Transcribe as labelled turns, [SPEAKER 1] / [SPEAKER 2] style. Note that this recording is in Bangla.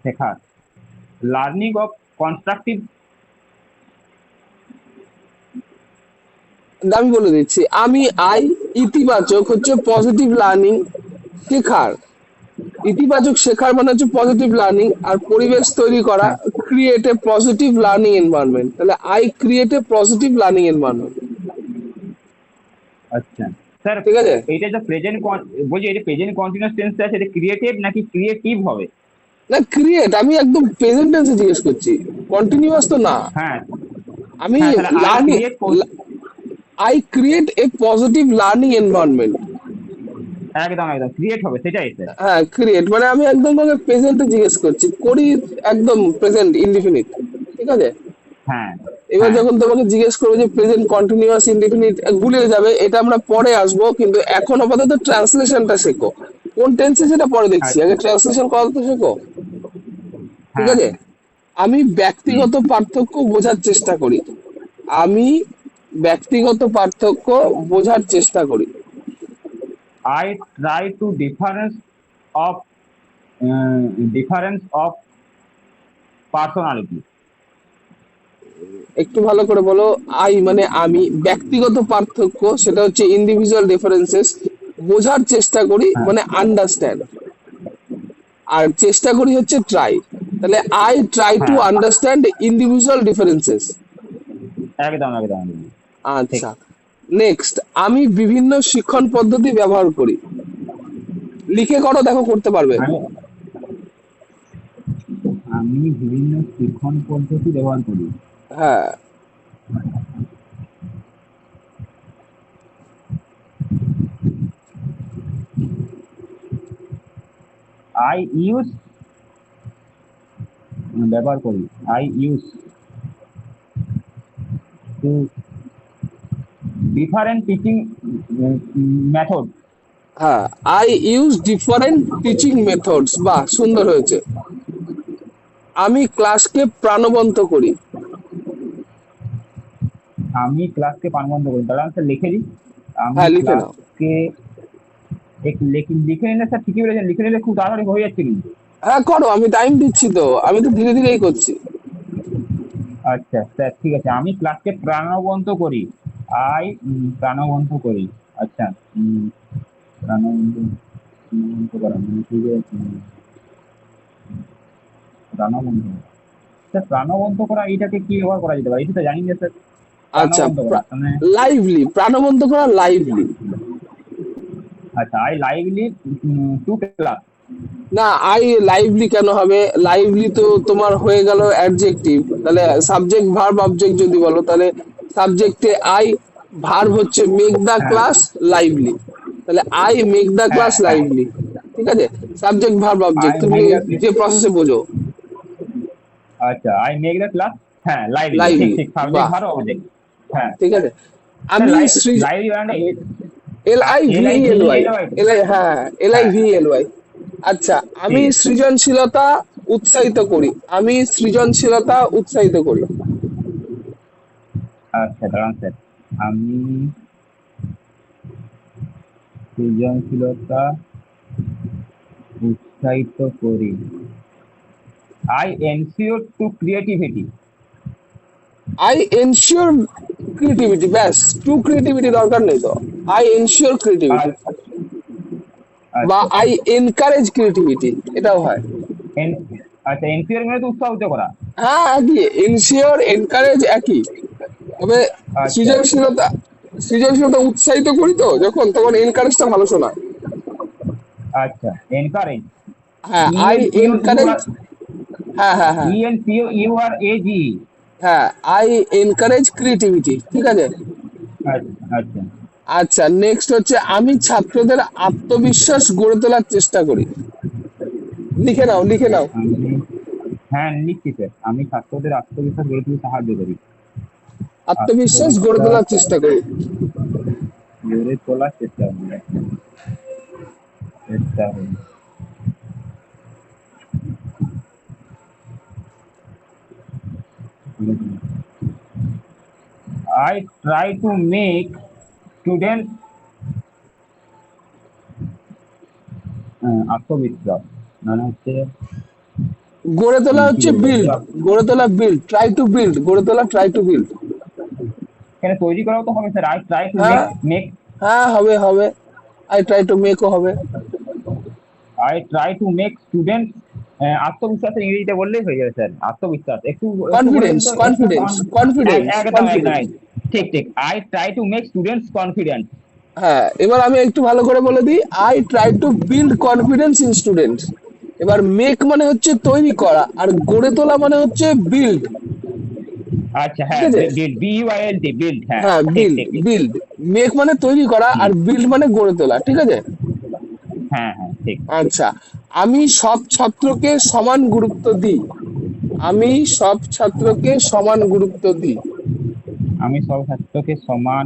[SPEAKER 1] শেখার, লার্নিং অফ কনস্ট্রাকটিভ।
[SPEAKER 2] আমি বলে দিচ্ছি, আমি আই, ইতিবাচক হচ্ছে পজিটিভ লার্নিং, শেখার, ইতিবাচক শেখার মানে হচ্ছে পজিটিভ লার্নিং, আর পরিবেশ তৈরি করা,
[SPEAKER 1] হ্যাঁ,
[SPEAKER 2] create a positive learning environment. তাহলে I create a positive learning environment.
[SPEAKER 1] আচ্ছা স্যার,
[SPEAKER 2] ঠিক আছে।
[SPEAKER 1] এইটা যে প্রেজেন্ট, বলছি এটা প্রেজেন্ট কন্টিনিউয়াস টেন্স আছে, এটা ক্রিয়েটিভ নাকি ক্রিয়েটিভ হবে?
[SPEAKER 2] না ক্রিয়েট, আমি একদম প্রেজেন্ট টেন্সে জিজ্ঞেস করছি, কন্টিনিউয়াস তো না।
[SPEAKER 1] হ্যাঁ
[SPEAKER 2] আমি
[SPEAKER 1] হ্যাঁ, তাহলে I
[SPEAKER 2] learning,
[SPEAKER 1] create.
[SPEAKER 2] I create a positive learning environment.
[SPEAKER 1] একদম একদম ক্রিয়েট হবে, সেটাই স্যার।
[SPEAKER 2] হ্যাঁ ক্রিয়েট মানে আমি একদম তোমাকে প্রেজেন্টে জিজ্ঞেস করছি, করি একদম প্রেজেন্ট ইনডিফিনিট। ঠিক আছে।
[SPEAKER 1] হ্যাঁ
[SPEAKER 2] এবার
[SPEAKER 1] হ্যাঁ
[SPEAKER 2] যখন তোমাকে জিজ্ঞেস করবো যে প্রেজেন্ট কন্টিনিউয়াস ইনডিফিনিট, গুলিয়ে যাবে, এটা আমরা পরে আসবো, কিন্তু এখন আপাতত ট্রান্সলেশনটা শেখো। কোন টেন্সে সেটা পরে দেখছি,
[SPEAKER 1] আচ্ছা
[SPEAKER 2] আগে ট্রান্সলেশন করা তো শেখো। ঠিক
[SPEAKER 1] হ্যাঁ
[SPEAKER 2] আছে। আমি
[SPEAKER 1] হুম।
[SPEAKER 2] ব্যক্তিগত পার্থক্য বোঝার চেষ্টা করি। আমি ব্যক্তিগত পার্থক্য বোঝার চেষ্টা করি।
[SPEAKER 1] I try to of difference of personality.
[SPEAKER 2] একটু ভালো করে বলো। আই মানে আমি, ব্যক্তিগত পার্থক্য সেটা হচ্ছে ইন্ডিভিজুয়াল ডিফারেন্সেস, বোঝার চেষ্টা করি
[SPEAKER 1] হ্যাঁ
[SPEAKER 2] মানে আন্ডারস্ট্যান্ড, আর চেষ্টা করি হচ্ছে ট্রাই। তাহলে আই ট্রাই টু
[SPEAKER 1] হ্যাঁ,
[SPEAKER 2] আন্ডারস্ট্যান্ড ইন্ডিভিজুয়াল ডিফারেন্সেস।
[SPEAKER 1] একদম একদম একদম ঠিক।
[SPEAKER 2] আচ্ছা, নেক্সট, আমি বিভিন্ন শিক্ষণ পদ্ধতি ব্যবহার করি। লিখে করো, দেখো করতে পারবে।
[SPEAKER 1] আমি আমি বিভিন্ন শিক্ষণ পদ্ধতি ব্যবহার করি।
[SPEAKER 2] হ্যাঁ।
[SPEAKER 1] আই ইউজ, ব্যবহার করি। I use two different teaching method.
[SPEAKER 2] হ্যাঁ, I use different teaching methods, বাহ সুন্দর হয়েছে। আমি ক্লাসকে প্রাণবন্ত করি।
[SPEAKER 1] আমি ক্লাসকে প্রাণবন্ত করি, তাহলে আমি স্যার লিখে দিই। আমি
[SPEAKER 2] হ্যাঁ লিখে নাও।
[SPEAKER 1] ক্লাসকে লিখে নিলে স্যার ঠিকই বলেছেন, লিখে নিলে খুব তাড়াতাড়ি হয়ে যাচ্ছে কিন্তু।
[SPEAKER 2] হ্যাঁ করো, আমি টাইম দিচ্ছি তো, আমি তো ধীরে ধীরেই করছি।
[SPEAKER 1] আচ্ছা স্যার, ঠিক আছে। আমি ক্লাসকে প্রাণবন্ত করি। আই প্রাণবন্ত করি। আচ্ছা, প্রাণবন্ত, প্রাণবন্ত করা মানে কি যে প্রাণবন্ত করা। স্যার প্রাণবন্ত করা এইটাকে কি ব্যবহার করা যেতে পারে? এটা তো জানি না স্যার।
[SPEAKER 2] আচ্ছা,
[SPEAKER 1] প্রাণবন্ত করা মানে,
[SPEAKER 2] লাইভলি, প্রাণবন্ত করা লাইভলি।
[SPEAKER 1] আচ্ছা, আই লাইভলি টু ক্লাস।
[SPEAKER 2] না, আই লাইভলি কেন হবে? লাইভলি তো তোমার হয়ে গেল অ্যাডজেক্টিভ, তাহলে সাবজেক্ট ভার্ব অবজেক্ট যদি বলো তাহলে সাবজেক্টে আই, ভার্ব হচ্ছে মেক দা
[SPEAKER 1] হ্যাঁ
[SPEAKER 2] ক্লাস লাইভলি। তাহলে আই মেক দা
[SPEAKER 1] হ্যাঁ
[SPEAKER 2] ক্লাস
[SPEAKER 1] হ্যাঁ।
[SPEAKER 2] লাইভলি। ঠিক আছে। সাবজেক্ট ভার্ব
[SPEAKER 1] আই
[SPEAKER 2] অবজেক্ট তুমি
[SPEAKER 1] মেক দ্য,
[SPEAKER 2] যে প্রসেসে বোঝো।
[SPEAKER 1] আচ্ছা, আই মেক দ্য ক্লাস, হ্যাঁ লাইভলি, ঠিক
[SPEAKER 2] লাইভলি,
[SPEAKER 1] ঠিক, সাবজেক্ট
[SPEAKER 2] বাহ।
[SPEAKER 1] Verb object. হ্যাঁ
[SPEAKER 2] ঠিক আছে।
[SPEAKER 1] স্যার,
[SPEAKER 2] আমি সৃজ,
[SPEAKER 1] লাইভলি মানে
[SPEAKER 2] L I
[SPEAKER 1] L
[SPEAKER 2] V
[SPEAKER 1] I V
[SPEAKER 2] L Y,
[SPEAKER 1] L Y.
[SPEAKER 2] L I, হ্যাঁ এল আই
[SPEAKER 1] হ্যাঁ
[SPEAKER 2] ভি এল ওয়াই। আচ্ছা, আমি
[SPEAKER 1] ঠিক আছে।
[SPEAKER 2] সৃজনশীলতা উৎসাহিত করি। আমি সৃজনশীলতা উৎসাহিত করি।
[SPEAKER 1] আচ্ছা দাঁড়ান স্যার, আমি সৃজনশীলতা উৎসাহিত করি। I ensure to creativity.
[SPEAKER 2] I ensure creativity, ব্যাস, টু ক্রিয়েটিভিটি দরকার নেই তো। আই এনশিওর ক্রিয়েটিভিটি,
[SPEAKER 1] আচ্ছা
[SPEAKER 2] বা
[SPEAKER 1] আচ্ছা।
[SPEAKER 2] আই এনকারেজ ক্রিয়েটিভিটি, এটাও হয়।
[SPEAKER 1] এন আচ্ছা, এনসিওর মানে তো উৎসাহিত করা।
[SPEAKER 2] হ্যাঁ একই, এনশিওর এনকারেজ একই। তবে
[SPEAKER 1] আচ্ছা
[SPEAKER 2] সৃজনশীলতা, সৃজনশীলতা উৎসাহিত করি তো যখন, তখন এনকারেজটা ভালো শোনায়।
[SPEAKER 1] আচ্ছা, এনকারেজ।
[SPEAKER 2] হ্যাঁ
[SPEAKER 1] E
[SPEAKER 2] I
[SPEAKER 1] N C O U
[SPEAKER 2] encourage,
[SPEAKER 1] R,
[SPEAKER 2] হ্যাঁ হ্যাঁ হ্যাঁ
[SPEAKER 1] E N C O U R A G.
[SPEAKER 2] হ্যাঁ, আই এনকারেজ ক্রিয়েটিভিটি। ঠিক আছে।
[SPEAKER 1] আচ্ছা আচ্ছা।
[SPEAKER 2] আচ্ছা, নেক্সট হচ্ছে আমি ছাত্রদের আত্মবিশ্বাস গড়ে তোলার চেষ্টা করি। লিখে নাও লিখে নাও।
[SPEAKER 1] আমি, হ্যাঁ লিখছি স্যার। আমি ছাত্রদের আত্মবিশ্বাস গড়ে তুলতে সাহায্য করি।
[SPEAKER 2] আত্মবিশ্বাস গড়ে
[SPEAKER 1] আত্মবিশ্বাস
[SPEAKER 2] তোলার চেষ্টা করি।
[SPEAKER 1] গড়ে তোলার চেষ্টা করি। চেষ্টা করি। I try to make students আত্মবিশ্বাস। মানে হচ্ছে
[SPEAKER 2] গড়ে তোলা
[SPEAKER 1] কি
[SPEAKER 2] হচ্ছে
[SPEAKER 1] বলবো
[SPEAKER 2] বিল্ড, গড়ে তোলা বিল্ড, ট্রাই টু বিল্ড, গড়ে তোলা ট্রাই টু বিল্ড।
[SPEAKER 1] এখানে তৈরি করাও তো হবে sir, I try to make
[SPEAKER 2] হ্যাঁ,
[SPEAKER 1] মেক
[SPEAKER 2] হ্যাঁ, হবে হবে। আই ট্রাই টু মেকও হবে।
[SPEAKER 1] I try to make student, আত্মবিশ্বাসের ইংরেজিতে বললেই হয়ে যাবে স্যার, আত্মবিশ্বাস। একটু একটু বলে দিন
[SPEAKER 2] কনফিডেন্স,
[SPEAKER 1] তো, একটু
[SPEAKER 2] কনফিডেন্স, কনফিডেন্স,
[SPEAKER 1] একদম একদম
[SPEAKER 2] কনফিডেন্স।
[SPEAKER 1] একদম। ঠিক ঠিক, I try to make students confident.
[SPEAKER 2] হ্যাঁ, এবার আমি একটু ভালো করে বলে দিই, I try to build confidence in students. এবার মেক মানে হচ্ছে তৈরি করা, আর গড়ে তোলা মানে হচ্ছে বিল্ড।
[SPEAKER 1] আচ্ছা,
[SPEAKER 2] ঠিক
[SPEAKER 1] হ্যাঁ,
[SPEAKER 2] আছে।
[SPEAKER 1] বিল্ড, BUILD, বিল্ড, হ্যাঁ
[SPEAKER 2] হ্যাঁ,
[SPEAKER 1] ঠিক
[SPEAKER 2] বিল্ড,
[SPEAKER 1] ঠিক ঠিক।
[SPEAKER 2] বিল্ড। মেক মানে তৈরি করা,
[SPEAKER 1] হুম,
[SPEAKER 2] আর বিল্ড মানে গড়ে তোলা, ঠিক আছে।
[SPEAKER 1] হ্যাঁ হ্যাঁ ঠিক।
[SPEAKER 2] আচ্ছা, আমি সব ছাত্রকে সমান গুরুত্ব দিই। আমি সব ছাত্রকে সমান গুরুত্ব দিই।
[SPEAKER 1] আমি সব ছাত্রকে সমান